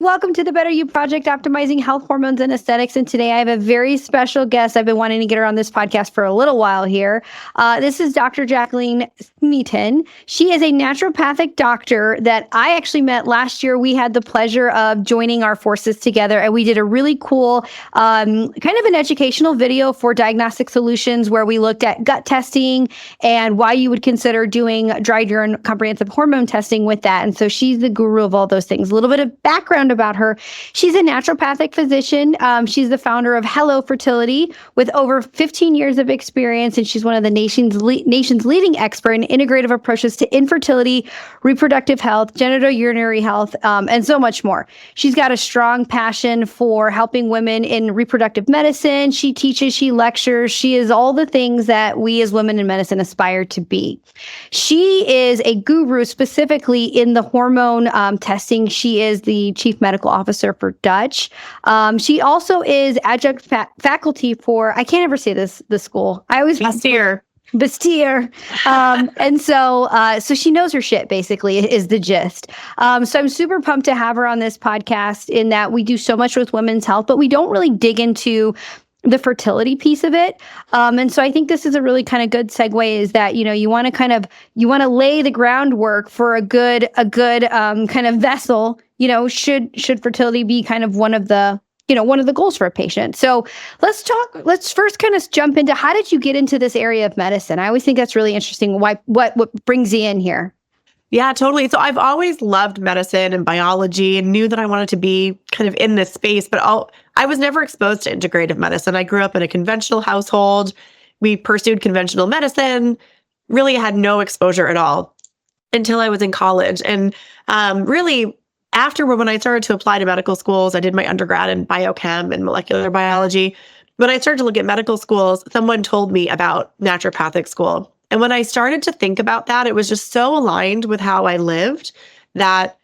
Welcome to the Better You Project, optimizing health, hormones, and aesthetics. And today I have a very special guest. I've been wanting to get her on this podcast for a little while here. This is Dr. Jaclyn Smeaton. She is a naturopathic doctor that I actually met last year. We had the pleasure of joining our forces together, and we did a really cool kind of an educational video for Diagnostic Solutions where we looked at gut testing and why you would consider doing dried urine comprehensive hormone testing with that. And so she's the guru of all those things. A little bit of background about her. She's a naturopathic physician. She's the founder of Hello Fertility with over 15 years of experience, and she's one of the nation's leading expert in integrative approaches to infertility, reproductive health, genitourinary health, and so much more. She's got a strong passion for helping women in reproductive medicine. She teaches, she lectures, she is all the things that we as women in medicine aspire to be. She is a guru specifically in the hormone testing. She is the chief medical officer for Dutch. She also is adjunct faculty for, I can't ever say the school. I always Bastyr. And so she knows her shit, basically, is the gist. So I'm super pumped to have her on this podcast in that we do so much with women's health, but we don't really dig into the fertility piece of it. And so I think this is a really kind of good segue is that, you want to lay the groundwork for a good kind of vessel, should fertility be kind of one of the goals for a patient. So let's first kind of jump into how did you get into this area of medicine? I always think that's really interesting. What brings you in here? Yeah, totally. So I've always loved medicine and biology and knew that I wanted to be kind of in this space, but I was never exposed to integrative medicine. I grew up in a conventional household. We pursued conventional medicine, really had no exposure at all until I was in college. And really, afterward, when I started to apply to medical schools, I did my undergrad in biochem and molecular biology. When I started to look at medical schools, someone told me about naturopathic school. And when I started to think about that, it was just so aligned with how I lived that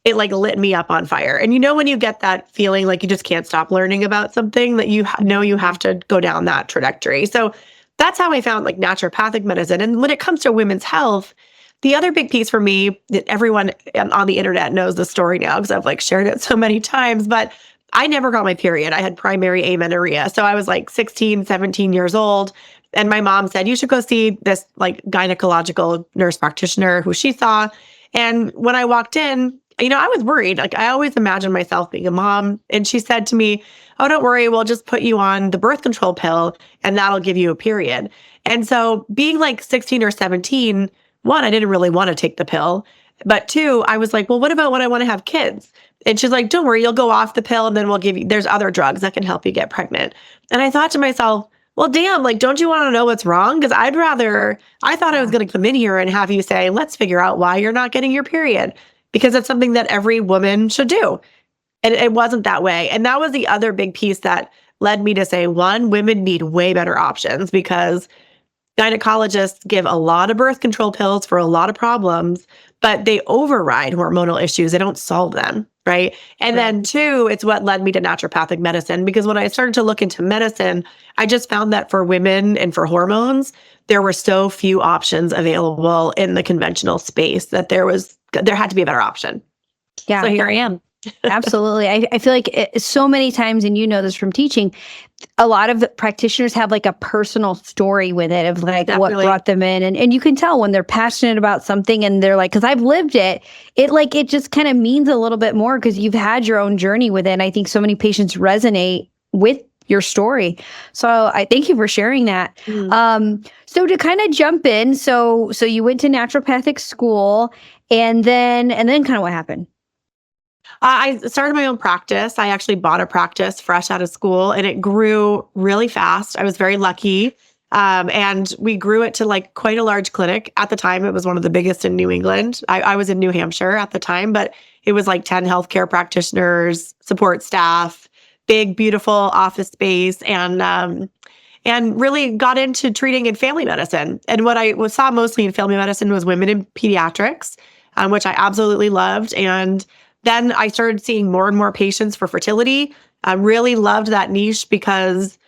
it lit me up on fire. And when you get that feeling like you just can't stop learning about something that you know you have to go down that trajectory. So that's how I found naturopathic medicine. And when it comes to women's health, the other big piece for me that everyone on the internet knows the story now because I've shared it so many times, but I never got my period. I had primary amenorrhea. So I was 16, 17 years old. And my mom said, you should go see this gynecological nurse practitioner who she saw. And when I walked in, I was worried. I always imagined myself being a mom. And she said to me, oh, don't worry. We'll just put you on the birth control pill and that'll give you a period. And so being 16 or 17, one, I didn't really want to take the pill. But two, I was well, what about when I want to have kids? And she's like, don't worry, you'll go off the pill and then we'll give you, there's other drugs that can help you get pregnant. And I thought to myself, well, damn, don't you want to know what's wrong? Because I thought I was going to come in here and have you say, let's figure out why you're not getting your period. Because it's something that every woman should do. And it wasn't that way. And that was the other big piece that led me to say, one, women need way better options because gynecologists give a lot of birth control pills for a lot of problems, but they override hormonal issues. They don't solve them, right? And then two, it's what led me to naturopathic medicine because when I started to look into medicine, I just found that for women and for hormones, there were so few options available in the conventional space that there had to be a better option. Yeah. So here I am. Absolutely. I feel so many times, and this from teaching, a lot of the practitioners have a personal story with it of Definitely. What brought them in. And you can tell when they're passionate about something and they're because I've lived it, it just kind of means a little bit more because you've had your own journey with it. And I think so many patients resonate with your story. So I thank you for sharing that. So to kind of jump in, so you went to naturopathic school and then kind of what happened? I started my own practice. I actually bought a practice fresh out of school and it grew really fast. I was very lucky. And we grew it to quite a large clinic. At the time, it was one of the biggest in New England. I was in New Hampshire at the time, but it was 10 healthcare practitioners, support staff, big, beautiful office space, and really got into treating in family medicine. And what I saw mostly in family medicine was women in pediatrics, which I absolutely loved. And then I started seeing more and more patients for fertility. I really loved that niche because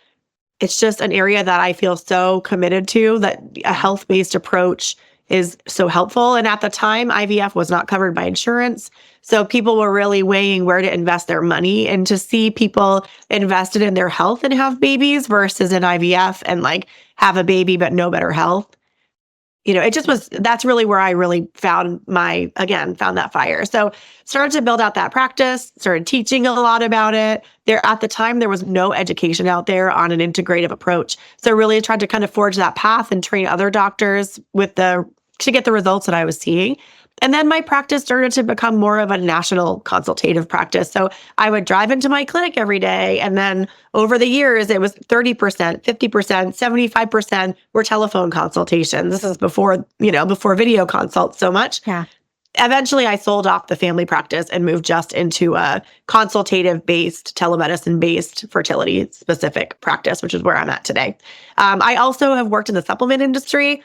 it's just an area that I feel so committed to, that a health-based approach is so helpful. And at the time, IVF was not covered by insurance. So people were really weighing where to invest their money, and to see people invested in their health and have babies versus in IVF and like have a baby but no better health. It just was, that's really where I really found that fire. So started to build out that practice, started teaching a lot about it. At the time, there was no education out there on an integrative approach. So really tried to kind of forge that path and train other doctors to get the results that I was seeing. And then my practice started to become more of a national consultative practice. So I would drive into my clinic every day. And then over the years, it was 30%, 50%, 75% were telephone consultations. This is before video consults so much. Yeah. Eventually, I sold off the family practice and moved just into a consultative-based, telemedicine-based, fertility-specific practice, which is where I'm at today. I also have worked in the supplement industry.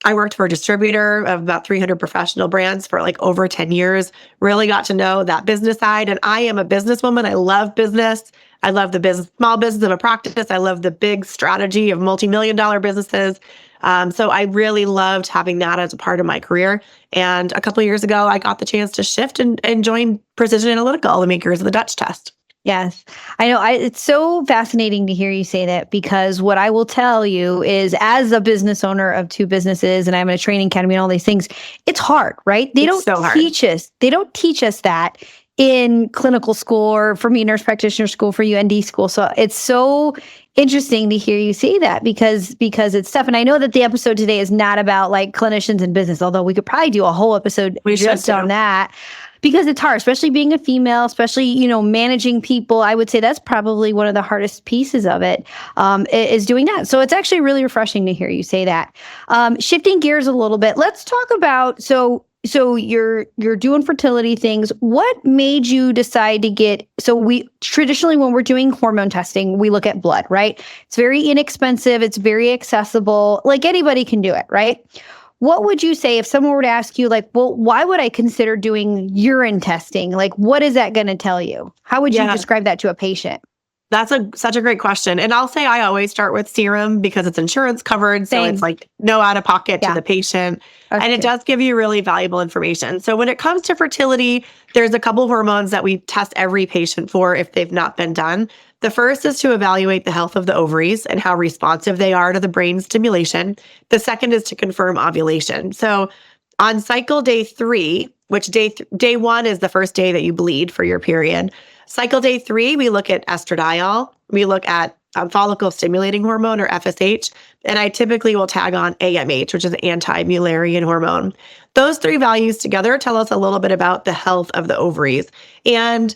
I worked for a distributor of about 300 professional brands for like over 10 years, really got to know that business side. And I am a businesswoman. I love business. I love the small business of a practice. I love the big strategy of multi-million-dollar businesses. So I really loved having that as a part of my career. And a couple of years ago, I got the chance to shift and join Precision Analytical, the makers of the Dutch test. Yes, I know. It's so fascinating to hear you say that, because what I will tell you is, as a business owner of two businesses, and I'm in a training academy and all these things, it's hard, right? They don't teach us. They don't teach us that in clinical school, or for me, nurse practitioner school, for you, ND school. So it's so interesting to hear you say that, because it's tough. And I know that the episode today is not about like clinicians and business, although we could probably do a whole episode just on that. Because it's hard, especially being a female, especially, managing people. I would say that's probably one of the hardest pieces of it, is doing that. So it's actually really refreshing to hear you say that. Shifting gears a little bit, let's talk about, so you're doing fertility things. What made you decide to so we traditionally, when we're doing hormone testing, we look at blood, right? It's very inexpensive. It's very accessible. Like anybody can do it, right? What would you say if someone were to ask you, like, well, why would I consider doing urine testing? Like, what is that going to tell you? How would you describe that to a patient? That's such a great question. And I'll say I always start with serum because it's insurance covered. So it's like no out of pocket to the patient. Okay. And it does give you really valuable information. So when it comes to fertility, there's a couple of hormones that we test every patient for if they've not been done. The first is to evaluate the health of the ovaries and how responsive they are to the brain stimulation. The second is to confirm ovulation. So on cycle day 3, which day 1 is the first day that you bleed for your period. Cycle day 3, we look at estradiol. We look at follicle stimulating hormone, or FSH. And I typically will tag on AMH, which is anti-Mullerian hormone. Those 3 values together tell us a little bit about the health of the ovaries. And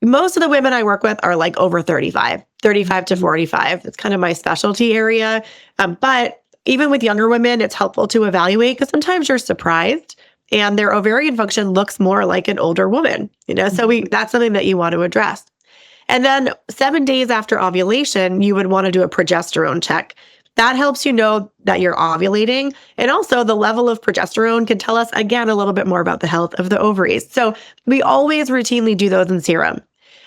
most of the women I work with are like over 35 to 45. It's kind of my specialty area. But even with younger women, it's helpful to evaluate, because sometimes you're surprised and their ovarian function looks more like an older woman, so that's something that you want to address. And then 7 days after ovulation, you would want to do a progesterone check. That helps you know that you're ovulating. And also the level of progesterone can tell us, again, a little bit more about the health of the ovaries. So we always routinely do those in serum.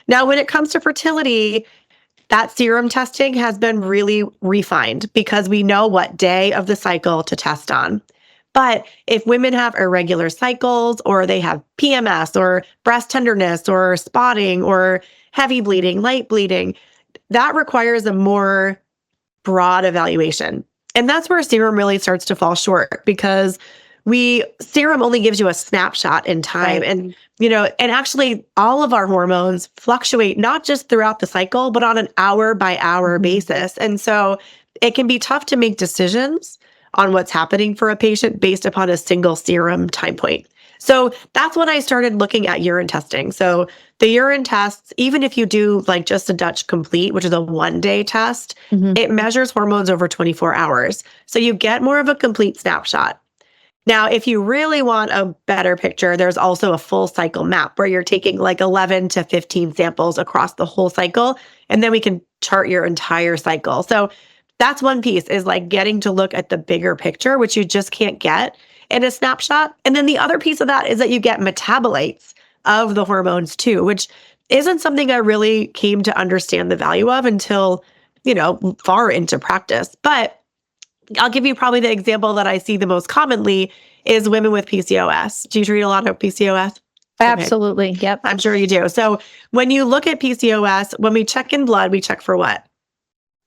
Now, when it comes to fertility, that serum testing has been really refined because we know what day of the cycle to test on. But if women have irregular cycles, or they have PMS or breast tenderness or spotting or heavy bleeding, light bleeding, that requires a more broad evaluation. And that's where serum really starts to fall short, because serum only gives you a snapshot in time. Right. And actually all of our hormones fluctuate, not just throughout the cycle, but on an hour by hour basis. And so it can be tough to make decisions on what's happening for a patient based upon a single serum time point. So that's when I started looking at urine testing. So the urine tests, even if you do like just a Dutch Complete, which is a 1-day test, it measures hormones over 24 hours. So you get more of a complete snapshot. Now, if you really want a better picture, there's also a full cycle map where you're taking like 11 to 15 samples across the whole cycle, and then we can chart your entire cycle. So that's one piece, is like getting to look at the bigger picture, which you just can't get in a snapshot. And then the other piece of that is that you get metabolites of the hormones too, which isn't something I really came to understand the value of until, far into practice. But I'll give you probably the example that I see the most commonly is women with PCOS. Do you treat a lot of PCOS? Absolutely. Okay. Yep. I'm sure you do. So when you look at PCOS, when we check in blood, we check for what?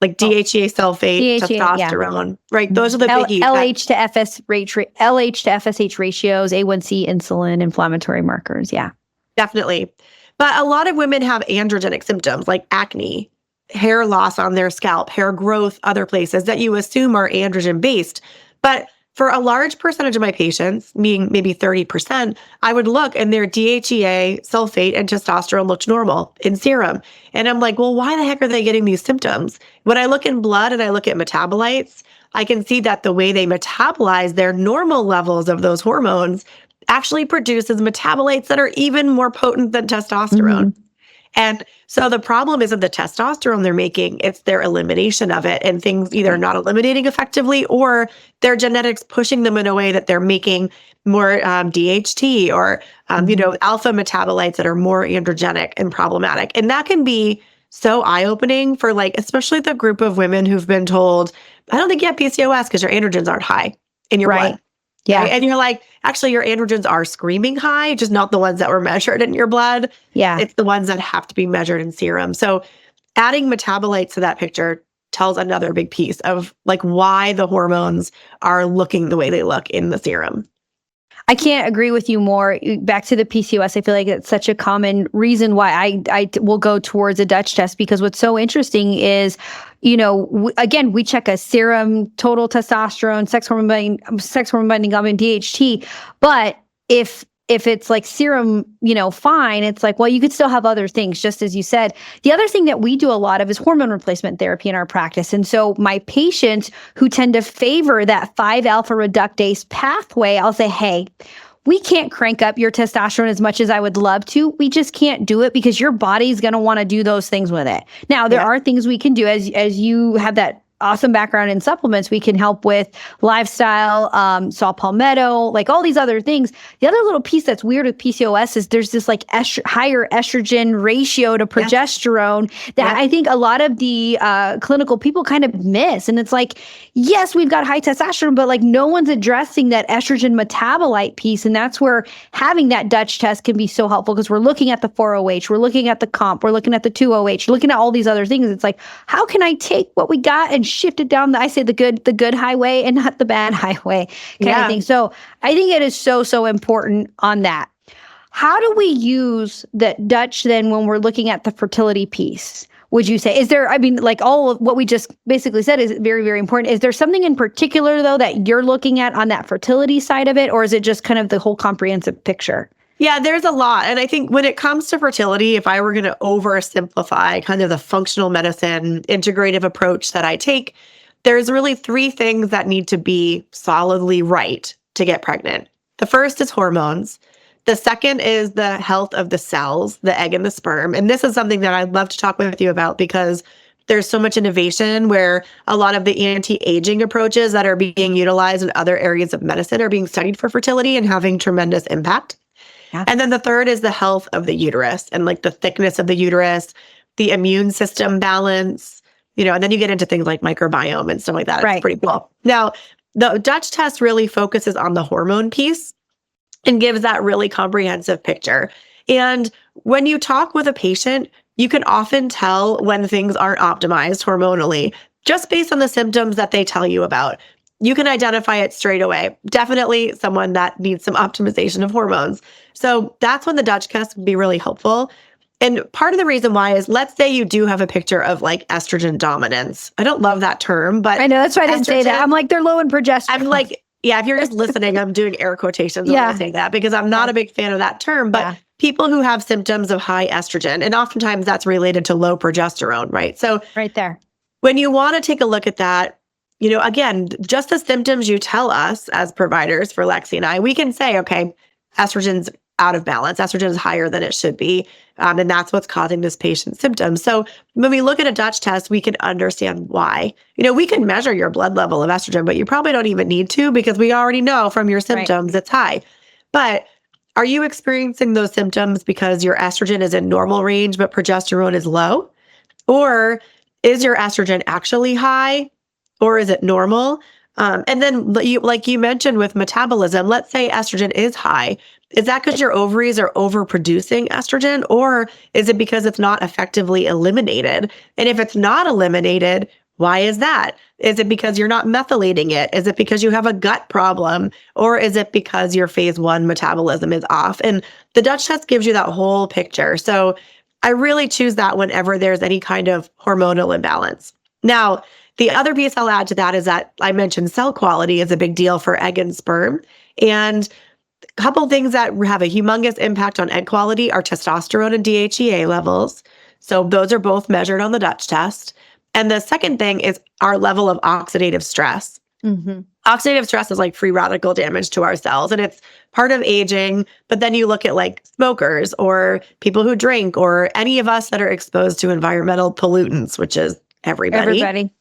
Like DHEA, sulfate, testosterone, right? Those are the biggies. LH to FSH ratios, A1C, insulin, inflammatory markers. Yeah. Definitely. But a lot of women have androgenic symptoms like acne, hair loss on their scalp, hair growth, other places that you assume are androgen based. But for a large percentage of my patients, meaning maybe 30%, I would look and their DHEA, sulfate, and testosterone looked normal in serum. And I'm like, well, why the heck are they getting these symptoms? When I look in blood and I look at metabolites, I can see that the way they metabolize their normal levels of those hormones actually produces metabolites that are even more potent than testosterone. Mm-hmm. And so the problem isn't the testosterone they're making, it's their elimination of it and things either not eliminating effectively or their genetics pushing them in a way that they're making more DHT or, alpha metabolites that are more androgenic and problematic. And that can be so eye-opening for especially the group of women who've been told, I don't think you have PCOS because your androgens aren't high in your blood. Yeah. Right? And you're like, actually, your androgens are screaming high, just not the ones that were measured in your blood. Yeah. It's the ones that have to be measured in serum. So adding metabolites to that picture tells another big piece of why the hormones are looking the way they look in the serum. I can't agree with you more. Back to the PCOS, I feel like it's such a common reason why I will go towards a Dutch test, because what's so interesting is, again, we check a serum, total testosterone, sex hormone binding globulin, DHT, but if it's serum, fine, it's well, you could still have other things, just as you said. The other thing that we do a lot of is hormone replacement therapy in our practice. And so my patients who tend to favor that 5-alpha reductase pathway, I'll say, hey, we can't crank up your testosterone as much as I would love to. We just can't do it because your body's going to want to do those things with it. Now, there are things we can do as you have that awesome background in supplements. We can help with lifestyle, saw palmetto, all these other things. The other little piece that's weird with PCOS is there's this higher estrogen ratio to progesterone that I think a lot of the clinical people kind of miss. And it's yes, we've got high testosterone, but no one's addressing that estrogen metabolite piece. And that's where having that Dutch test can be so helpful, because we're looking at the 4OH, we're looking at the comp, we're looking at the 2OH, looking at all these other things. It's how can I take what we got and shift it down the good highway and not the bad highway kind of thing. So I think it is so important on that. How do we use the Dutch then when we're looking at the fertility piece? Would you say, is there, all of what we just basically said is very, very important. Is there something in particular though that you're looking at on that fertility side of it? Or is it just kind of the whole comprehensive picture? Yeah, there's a lot. And I think when it comes to fertility, if I were going to oversimplify kind of the functional medicine integrative approach that I take, there's really 3 things that need to be solidly right to get pregnant. The first is hormones. The second is the health of the cells, the egg and the sperm. And this is something that I'd love to talk with you about, because there's so much innovation where a lot of the anti-aging approaches that are being utilized in other areas of medicine are being studied for fertility and having tremendous impact. Yeah. And then the third is the health of the uterus and the thickness of the uterus, the immune system balance, and then you get into things like microbiome and stuff like that. Right. It's pretty cool. Now, the Dutch test really focuses on the hormone piece and gives that really comprehensive picture. And when you talk with a patient, you can often tell when things aren't optimized hormonally just based on the symptoms that they tell you about. You can identify it straight away. Definitely someone that needs some optimization of hormones. So that's when the Dutch test would be really helpful. And part of the reason why is, let's say you do have a picture of estrogen dominance. I don't love that term, but I know, that's why I didn't say that. I'm they're low in progesterone. I'm if you're just listening, I'm doing air quotations when I say that, because I'm not a big fan of that term, but people who have symptoms of high estrogen, and oftentimes that's related to low progesterone, right? So right there, when you want to take a look at that, again, just the symptoms you tell us as providers for Lexi and I, we can say, okay, estrogen's out of balance. Estrogen is higher than it should be. And that's what's causing this patient's symptoms. So when we look at a Dutch test, we can understand why. We can measure your blood level of estrogen, but you probably don't even need to, because we already know from your symptoms it's high. But are you experiencing those symptoms because your estrogen is in normal range, but progesterone is low? Or is your estrogen actually high? Or is it normal? And then, like you mentioned with metabolism, let's say estrogen is high. Is that because your ovaries are overproducing estrogen, or is it because it's not effectively eliminated? And if it's not eliminated, why is that? Is it because you're not methylating it? Is it because you have a gut problem? Or is it because your phase one metabolism is off? And the Dutch test gives you that whole picture. So I really choose that whenever there's any kind of hormonal imbalance. Now, the other piece I'll add to that is that I mentioned cell quality is a big deal for egg and sperm. And a couple things that have a humongous impact on egg quality are testosterone and DHEA levels. So those are both measured on the Dutch test. And the second thing is our level of oxidative stress. Mm-hmm. Oxidative stress is like free radical damage to our cells, and it's part of aging. But then you look at like smokers or people who drink or any of us that are exposed to environmental pollutants, which is everybody.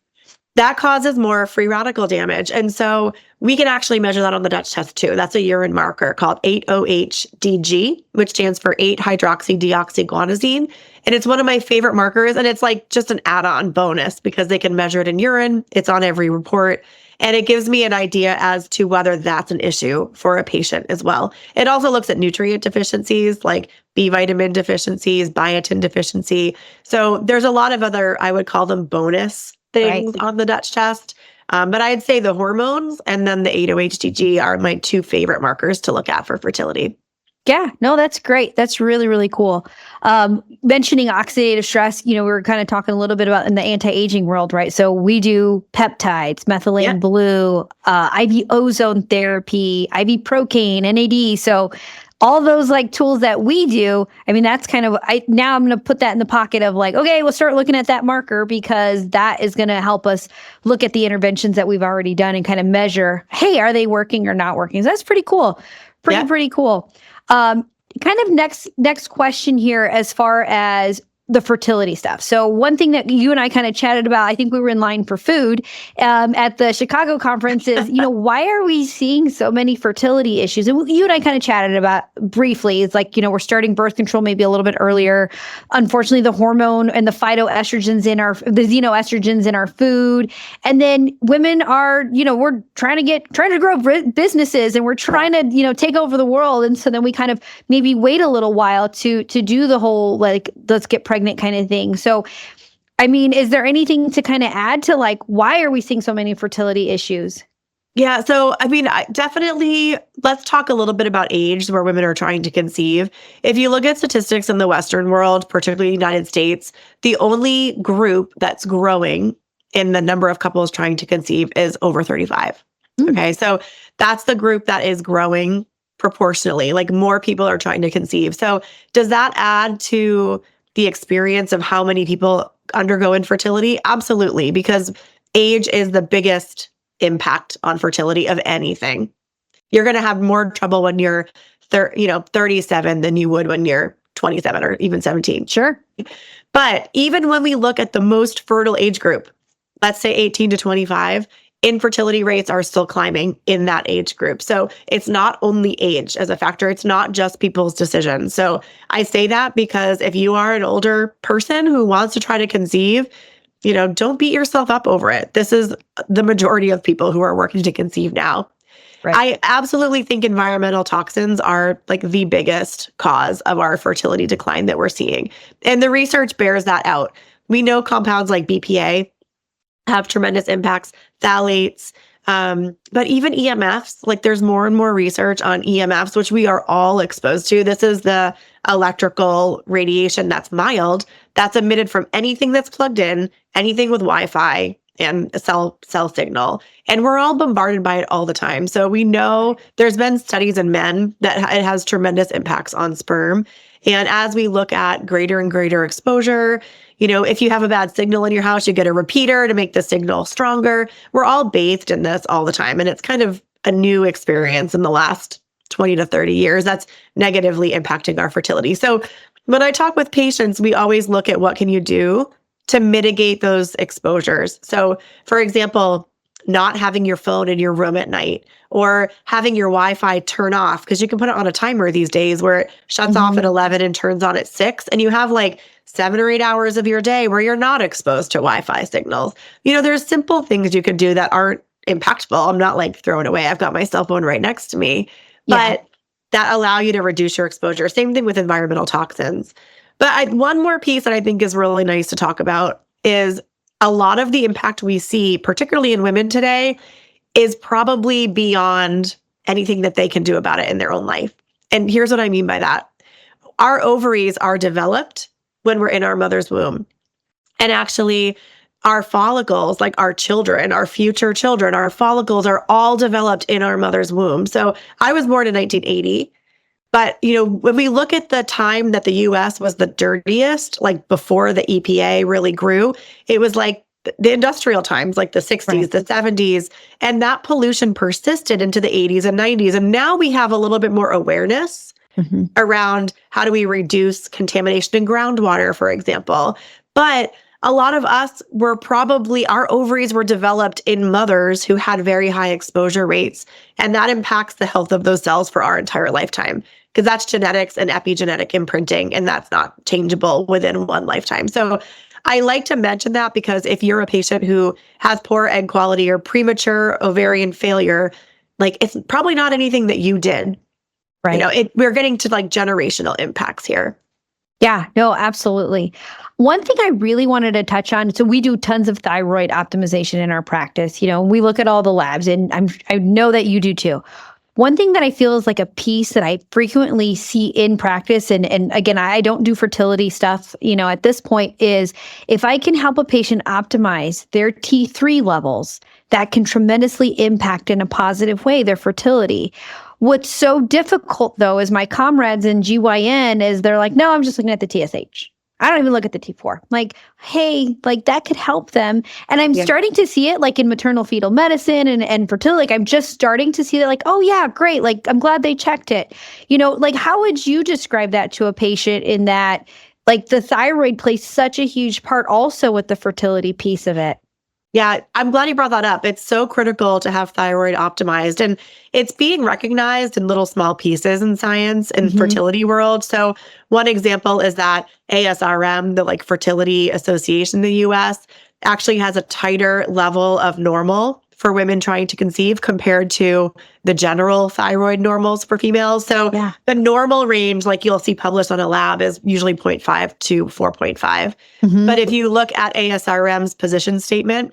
That causes more free radical damage. And so we can actually measure that on the Dutch test too. That's a urine marker called 8-OH-DG, which stands for 8-hydroxydeoxyguanosine. And it's one of my favorite markers. And it's like just an add-on bonus because they can measure it in urine. It's on every report. And it gives me an idea as to whether that's an issue for a patient as well. It also looks at nutrient deficiencies like B vitamin deficiencies, biotin deficiency. So there's a lot of other, I would call them bonus things on the Dutch test. But I'd say the hormones and then the 8-OH-DG are my two favorite markers to look at for fertility. Yeah, no, that's great. That's really, really cool. Mentioning oxidative stress, we were kind of talking a little bit about in the anti-aging world, right? So we do peptides, methylene blue, IV ozone therapy, IV procaine, NAD. So all those like tools that we do, I mean, that's kind of, now I'm going to put that in the pocket of like, okay, we'll start looking at that marker because that is going to help us look at the interventions that we've already done and kind of measure, hey, are they working or not working? So that's pretty cool. Pretty cool. Kind of next question here as far as the fertility stuff. So one thing that you and I kind of chatted about, I think we were in line for food at the Chicago conference is, why are we seeing so many fertility issues? And you and I kind of chatted about briefly. It's like, we're starting birth control maybe a little bit earlier. Unfortunately, the hormone and the phytoestrogens the xenoestrogens in our food. And then women are, we're trying to grow businesses and we're trying to, take over the world. And so then we kind of maybe wait a little while to do the whole, like, let's get pregnant kind of thing. So, I mean, is there anything to kind of add to like, why are we seeing so many fertility issues? Yeah. So, I mean, definitely let's talk a little bit about age where women are trying to conceive. If you look at statistics in the Western world, particularly the United States, the only group that's growing in the number of couples trying to conceive is over 35. Okay. So that's the group that is growing proportionally, like more people are trying to conceive. So does that add to the experience of how many people undergo infertility? Absolutely, because age is the biggest impact on fertility of anything. You're going to have more trouble when you're 37 than you would when you're 27 or even 17. Sure. But even when we look at the most fertile age group, let's say 18 to 25, infertility rates are still climbing in that age group. So it's not only age as a factor. It's not just people's decisions. So I say that because if you are an older person who wants to try to conceive, don't beat yourself up over it. This is the majority of people who are working to conceive now. Right. I absolutely think environmental toxins are like the biggest cause of our fertility decline that we're seeing. And the research bears that out. We know compounds like BPA have tremendous impacts, phthalates, but even EMFs, like there's more and more research on EMFs, which we are all exposed to. This is the electrical radiation that's mild, that's emitted from anything that's plugged in, anything with Wi-Fi and a cell signal. And we're all bombarded by it all the time. So we know there's been studies in men that it has tremendous impacts on sperm. And as we look at greater and greater exposure, if you have a bad signal in your house, you get a repeater to make the signal stronger. We're all bathed in this all the time. And it's kind of a new experience in the last 20 to 30 years that's negatively impacting our fertility. So when I talk with patients, we always look at what can you do to mitigate those exposures. So for example, not having your phone in your room at night or having your Wi-Fi turn off, because you can put it on a timer these days where it shuts off at 11 and turns on at 6. And you have like 7 or 8 hours of your day where you're not exposed to Wi-Fi signals. There's simple things you could do that aren't impactful. I'm not like throwing away. I've got my cell phone right next to me, Yeah. but that allow you to reduce your exposure. Same thing with environmental toxins. But one more piece that I think is really nice to talk about is a lot of the impact we see, particularly in women today, is probably beyond anything that they can do about it in their own life. And here's what I mean by that. Our ovaries are developed when we're in our mother's womb. And actually, our follicles, like our children, our future children, our follicles are all developed in our mother's womb. So I was born in 1980. But, when we look at the time that the US was the dirtiest, like before the EPA really grew, it was like the industrial times, like the 60s, Right. the 70s, and that pollution persisted into the 80s and 90s. And now we have a little bit more awareness around how do we reduce contamination in groundwater, for example. But a lot of us were probably, our ovaries were developed in mothers who had very high exposure rates. And that impacts the health of those cells for our entire lifetime, because that's genetics and epigenetic imprinting, and that's not changeable within one lifetime. So I like to mention that because if you're a patient who has poor egg quality or premature ovarian failure, like it's probably not anything that you did. Right. We're getting to like generational impacts here. Yeah, no, absolutely. One thing I really wanted to touch on, so we do tons of thyroid optimization in our practice. We look at all the labs, and I know that you do too. One thing that I feel is like a piece that I frequently see in practice, and again, I don't do fertility stuff, at this point, is if I can help a patient optimize their T3 levels, that can tremendously impact in a positive way their fertility. What's so difficult, though, is my comrades in GYN is they're like, no, I'm just looking at the TSH. I don't even look at the T4. Like, hey, like that could help them. And I'm starting to see it like in maternal fetal medicine and fertility. Like I'm just starting to see that like, oh yeah, great. Like I'm glad they checked it. Like how would you describe that to a patient in that like the thyroid plays such a huge part also with the fertility piece of it? Yeah, I'm glad you brought that up. It's so critical to have thyroid optimized, and it's being recognized in little small pieces in science and fertility world. So one example is that ASRM, the like fertility association in the US, actually has a tighter level of normal for women trying to conceive compared to the general thyroid normals for females. So the normal range, like you'll see published on a lab, is usually 0.5 to 4.5. But if you look at ASRM's position statement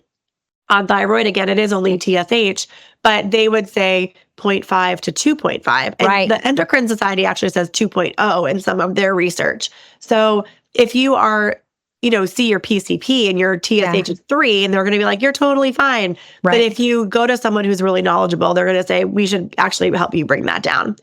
on thyroid, again, it is only TSH, but they would say 0.5 to 2.5. And the Endocrine Society actually says 2.0 in some of their research. So if you are, see your PCP and your TSH is 3, and they're going to be like, you're totally fine. But if you go to someone who's really knowledgeable, they're going to say, we should actually help you bring that down.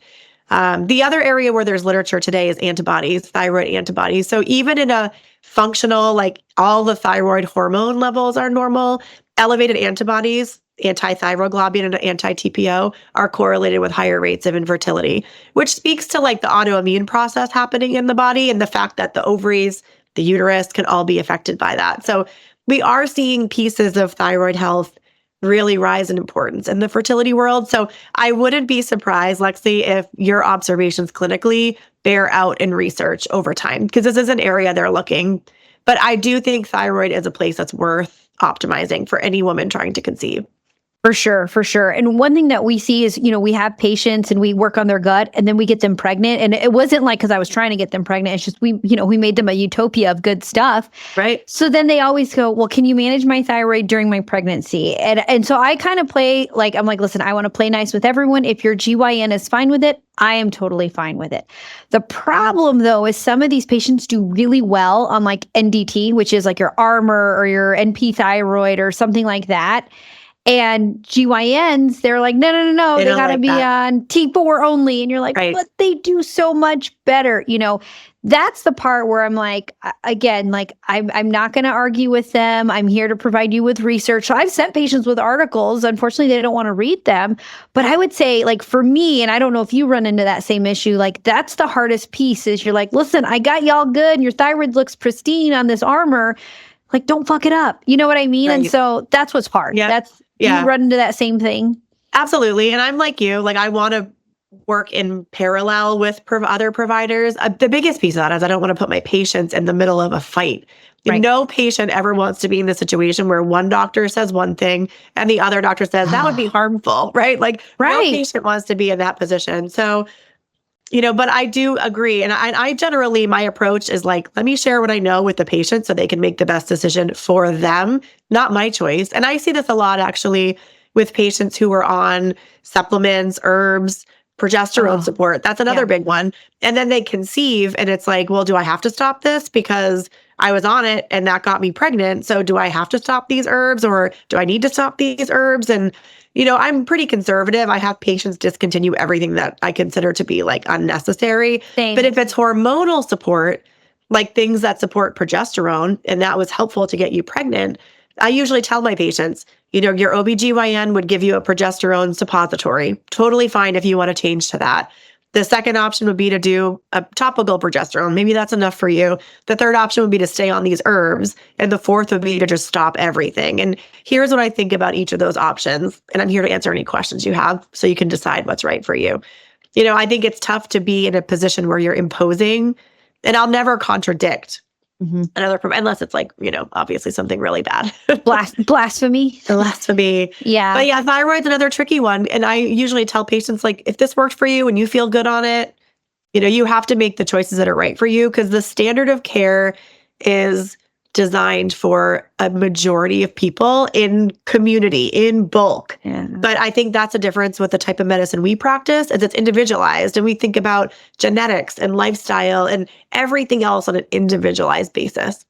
The other area where there's literature today is antibodies, thyroid antibodies. So even in a functional, like all the thyroid hormone levels are normal, elevated antibodies, anti-thyroglobulin and anti-TPO, are correlated with higher rates of infertility, which speaks to like the autoimmune process happening in the body and the fact that the ovaries, the uterus can all be affected by that. So we are seeing pieces of thyroid health really rise in importance in the fertility world. So I wouldn't be surprised, Lexi, if your observations clinically bear out in research over time, because this is an area they're looking. But I do think thyroid is a place that's worth optimizing for any woman trying to conceive. For sure, for sure. And one thing that we see is, we have patients and we work on their gut and then we get them pregnant. And it wasn't like because I was trying to get them pregnant. It's just we made them a utopia of good stuff. Right. So then they always go, well, can you manage my thyroid during my pregnancy? And so I kind of play like, I'm like, listen, I want to play nice with everyone. If your GYN is fine with it, I am totally fine with it. The problem, though, is some of these patients do really well on like NDT, which is like your Armour or your NP thyroid or something like that. And GYNs, they're like, no, they got to be on T4 only. And you're like, but they do so much better. That's the part where I'm like, again, like I'm not going to argue with them. I'm here to provide you with research. So I've sent patients with articles. Unfortunately, they don't want to read them. But I would say like for me, and I don't know if you run into that same issue, like that's the hardest piece is you're like, listen, I got y'all good and your thyroid looks pristine on this Armour. Like, don't fuck it up. You know what I mean? Right. And so that's what's hard. You run into that same thing. Absolutely. And I'm like you, like I want to work in parallel with other providers. The biggest piece of that is I don't want to put my patients in the middle of a fight. Right. No patient ever wants to be in the situation where one doctor says one thing and the other doctor says that would be harmful, right? Like no patient wants to be in that position. So, but I do agree. And I generally, my approach is like, let me share what I know with the patient so they can make the best decision for them, not my choice. And I see this a lot actually with patients who are on supplements, herbs, progesterone support. That's another big one. And then they conceive and it's like, well, do I have to stop this because I was on it and that got me pregnant? So do I have to stop these herbs or do I need to stop these herbs? And, I'm pretty conservative. I have patients discontinue everything that I consider to be like unnecessary. Same. But if it's hormonal support, like things that support progesterone, and that was helpful to get you pregnant, I usually tell my patients, your OBGYN would give you a progesterone suppository. Totally fine if you want to change to that. The second option would be to do a topical progesterone. Maybe that's enough for you. The third option would be to stay on these herbs. And the fourth would be to just stop everything. And here's what I think about each of those options. And I'm here to answer any questions you have so you can decide what's right for you. I think it's tough to be in a position where you're imposing, and I'll never contradict another, unless it's like, obviously something really bad. Blasphemy. Blasphemy. Yeah. But yeah, thyroid's another tricky one. And I usually tell patients, like, if this works for you and you feel good on it, you have to make the choices that are right for you because the standard of care is designed for a majority of people in community, in bulk. Yeah. But I think that's a difference with the type of medicine we practice is it's individualized and we think about genetics and lifestyle and everything else on an individualized basis.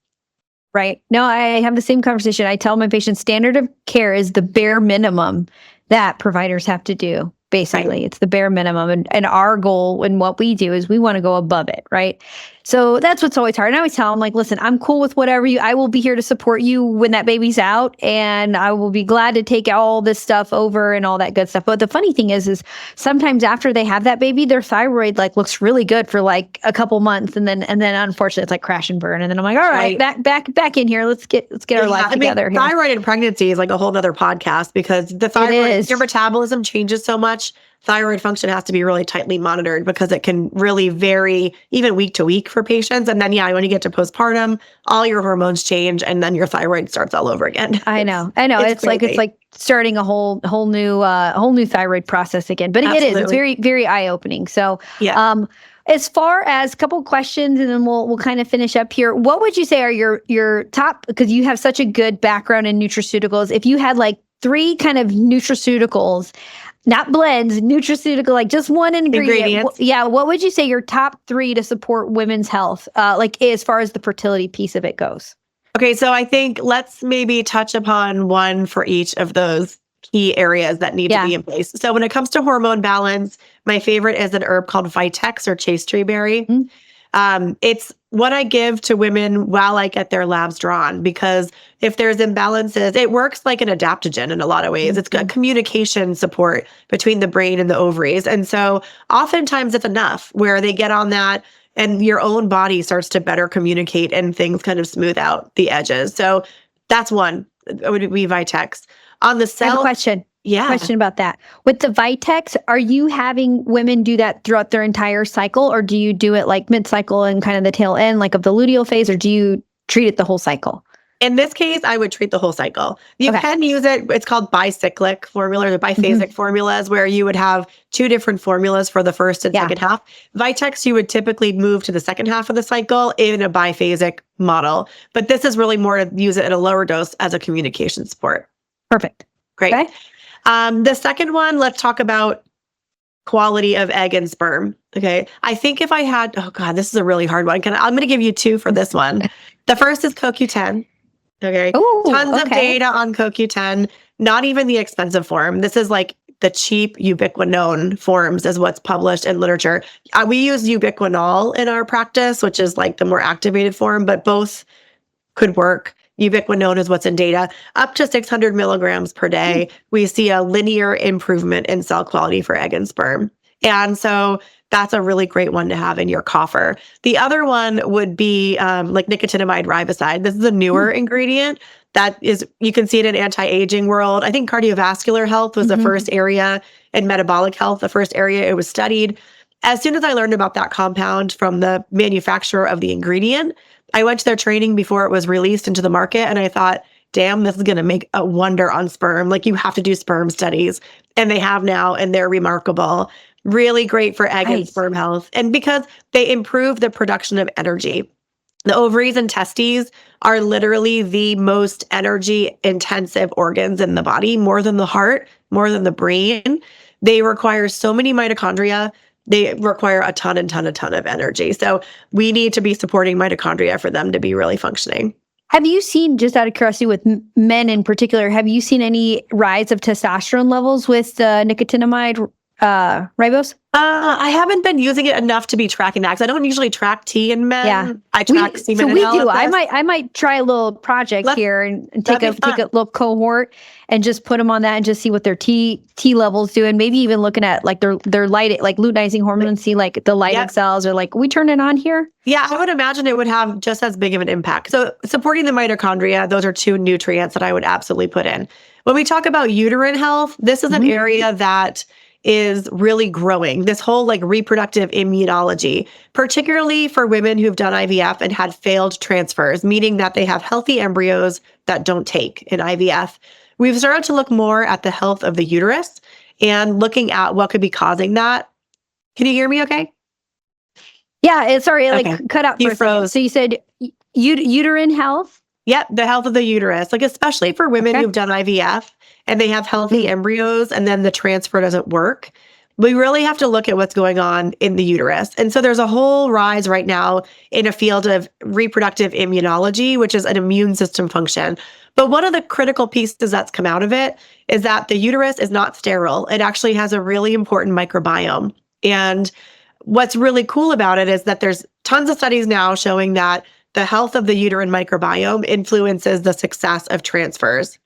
Right. No, I have the same conversation. I tell my patients standard of care is the bare minimum that providers have to do. Basically, It's the bare minimum. And our goal and what we do is we want to go above it. Right. So that's what's always hard. And I always tell them, like, listen, I'm cool with whatever I will be here to support you when that baby's out. And I will be glad to take all this stuff over and all that good stuff. But the funny thing is sometimes after they have that baby, their thyroid looks really good for like a couple months. And then unfortunately it's like crash and burn. And then I'm like, all right, back in here. Let's get our life together. Here. Thyroid and pregnancy is like a whole other podcast because the thyroid, your metabolism changes so much. Thyroid function has to be really tightly monitored because it can really vary even week to week for patients. And then, when you get to postpartum, all your hormones change and then your thyroid starts all over again. I know. It's like starting a whole new thyroid process again. But Absolutely. It is. It's very, very eye-opening. So, as far as a couple of questions, and then we'll kind of finish up here. What would you say are your top, because you have such a good background in nutraceuticals, if you had like 3 kind of nutraceuticals, not blends, nutraceutical, like just one ingredient. What would you say your top 3 to support women's health, as far as the fertility piece of it goes? Okay, so I think let's maybe touch upon one for each of those key areas that need to be in place. So when it comes to hormone balance, my favorite is an herb called Vitex or chase tree berry. It's what I give to women while I get their labs drawn, because if there's imbalances, it works like an adaptogen in a lot of ways. It's got communication support between the brain and the ovaries. And so oftentimes it's enough where they get on that and your own body starts to better communicate and things kind of smooth out the edges. So that's one. It would be Vitex. On the cell, I have a question. Yeah. Question about that. With the Vitex, are you having women do that throughout their entire cycle, or do you do it like mid-cycle and kind of the tail end, like of the luteal phase, or do you treat it the whole cycle? In this case, I would treat the whole cycle. You can use it. It's called bicyclic formulas or biphasic formulas, where you would have 2 different formulas for the first and second half. Vitex, you would typically move to the second half of the cycle in a biphasic model. But this is really more to use it at a lower dose as a communication support. Perfect. Great. Okay. The second one, let's talk about quality of egg and sperm. Okay. I think if I had, this is a really hard one. I'm going to give you 2 for this one. The first is CoQ10. Okay. Ooh, Tons of data on CoQ10, not even the expensive form. This is like the cheap ubiquinone forms is what's published in literature. We use ubiquinol in our practice, which is like the more activated form, but both could work. Ubiquinone is what's in data. Up to 600 milligrams per day, we see a linear improvement in cell quality for egg and sperm. And so that's a really great one to have in your coffer. The other one would be like nicotinamide riboside. This is a newer ingredient that is, you can see it in anti-aging world. I think cardiovascular health was the first area and metabolic health, the first area it was studied. As soon as I learned about that compound from the manufacturer of the ingredient, I went to their training before it was released into the market, and I thought, damn, this is going to make a wonder on sperm. Like, you have to do sperm studies. And they have now, and they're remarkable. Really great for egg and sperm health. And because they improve the production of energy. The ovaries and testes are literally the most energy intensive organs in the body, more than the heart, more than the brain. They require so many mitochondria. They require a ton of energy. So we need to be supporting mitochondria for them to be really functioning. Have you seen, just out of curiosity with men in particular, have you seen any rise of testosterone levels with nicotinamide ribose? I haven't been using it enough to be tracking that, because I don't usually track T in men. Yeah. I track semen So we analysis. do. I might try a little project here and take a little cohort and just put them on that and just see what their T levels do, and maybe even looking at like their light, like luteinizing hormone, see like the Leydig cells, or like, we turn it on here. Yeah, I would imagine it would have just as big of an impact. So supporting the mitochondria, those are two nutrients that I would absolutely put in. When we talk about uterine health, this is an area that is really growing. This whole like reproductive immunology, particularly for women who've done IVF and had failed transfers, meaning that they have healthy embryos that don't take in IVF. We've started to look more at the health of the uterus and looking at what could be causing that. Can you hear me okay? Yeah, sorry, like cut out for You a second. froze. So you said uterine health? Yep, the health of the uterus, like especially for women who've done IVF and they have healthy embryos and then the transfer doesn't work. We really have to look at what's going on in the uterus. And so there's a whole rise right now in a field of reproductive immunology, which is an immune system function. But one of the critical pieces that's come out of it is that the uterus is not sterile. It actually has a really important microbiome. And what's really cool about it is that there's tons of studies now showing that the health of the uterine microbiome influences the success of transfers.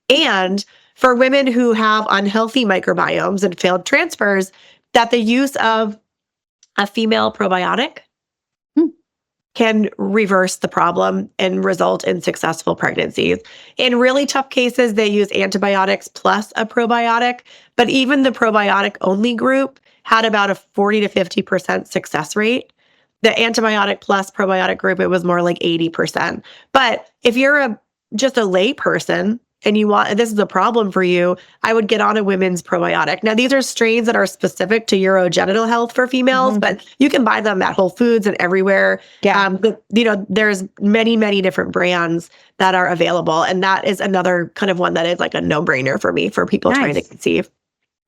And for women who have unhealthy microbiomes and failed transfers, that the use of a female probiotic can reverse the problem and result in successful pregnancies. In really tough cases, they use antibiotics plus a probiotic, but even the probiotic only group had about a 40 to 50% success rate. The antibiotic plus probiotic group, it was more like 80%. But if you're just a lay person and this is a problem for you, I would get on a women's probiotic. Now, these are strains that are specific to urogenital health for females, but you can buy them at Whole Foods and everywhere. Yeah. There's many different brands that are available. And that is another kind of one that is like a no-brainer for me, for people trying to conceive.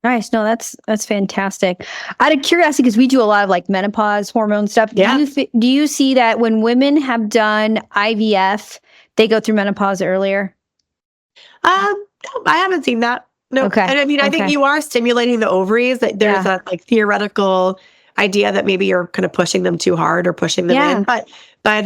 Nice. No, that's fantastic. Out of curiosity, because we do a lot of like menopause hormone stuff. Yeah. Do you see that when women have done IVF, they go through menopause earlier? I haven't seen that. No. Okay. And I mean, I think you are stimulating the ovaries. That there's a like theoretical idea that maybe you're kind of pushing them too hard or pushing them in. But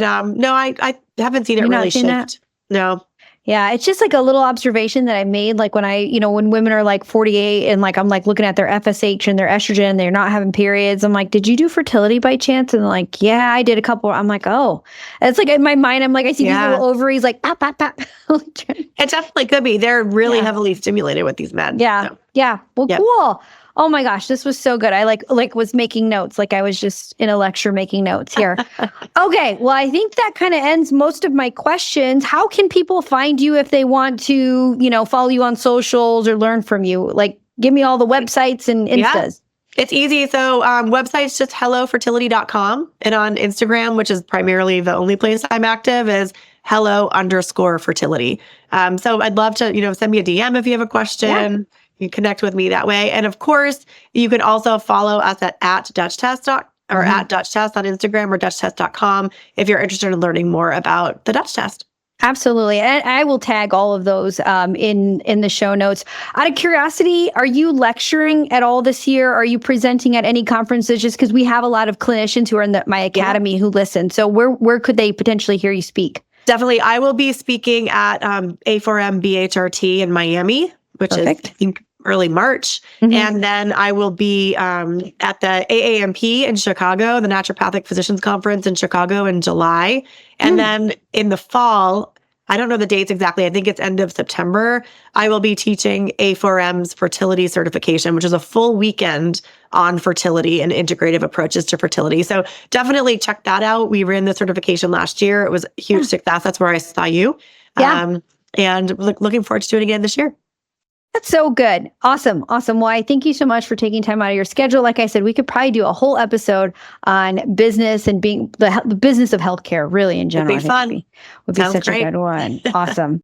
no, I haven't seen it really shift. No. Yeah, it's just like a little observation that I made, like when when women are like 48 and like I'm like looking at their FSH and their estrogen, they're not having periods. I'm like, did you do fertility by chance? And like, yeah, I did a couple. I'm like, oh, it's like in my mind, I'm like, I see these little ovaries like pop, pop, pop. It definitely could be. They're really heavily stimulated with these men. Yeah. So. Yeah. Well, cool. Oh my gosh, this was so good. I like was making notes, like I was just in a lecture making notes here. Okay, well, I think that kind of ends most of my questions. How can people find you if they want to, follow you on socials or learn from you? Like, give me all the websites and Instas. It's easy. So website's just hellofertility.com. And on Instagram, which is primarily the only place I'm active, is hello_fertility. So I'd love to, send me a DM if you have a question. Yeah. You can connect with me that way. And of course, you can also follow us at DutchTest or at DutchTest on Instagram or DutchTest.com if you're interested in learning more about the Dutch test. Absolutely. And I will tag all of those in the show notes. Out of curiosity, are you lecturing at all this year? Are you presenting at any conferences? Just because we have a lot of clinicians who are in my academy who listen. So where could they potentially hear you speak? Definitely. I will be speaking at A4M BHRT in Miami, which is, I think, early March. And then I will be at the AAMP in Chicago, the Naturopathic Physicians Conference in Chicago in July. And then in the fall, I don't know the dates exactly. I think it's end of September. I will be teaching A4M's fertility certification, which is a full weekend on fertility and integrative approaches to fertility. So definitely check that out. We ran the certification last year. It was a huge success. That's where I saw you. Yeah. And looking forward to doing it again this year. That's so good. Awesome. Awesome. Well, thank you so much for taking time out of your schedule. Like I said, we could probably do a whole episode on business and being the business of healthcare, really in general. It'd be fun. Would be Sounds such great. a good one. Awesome.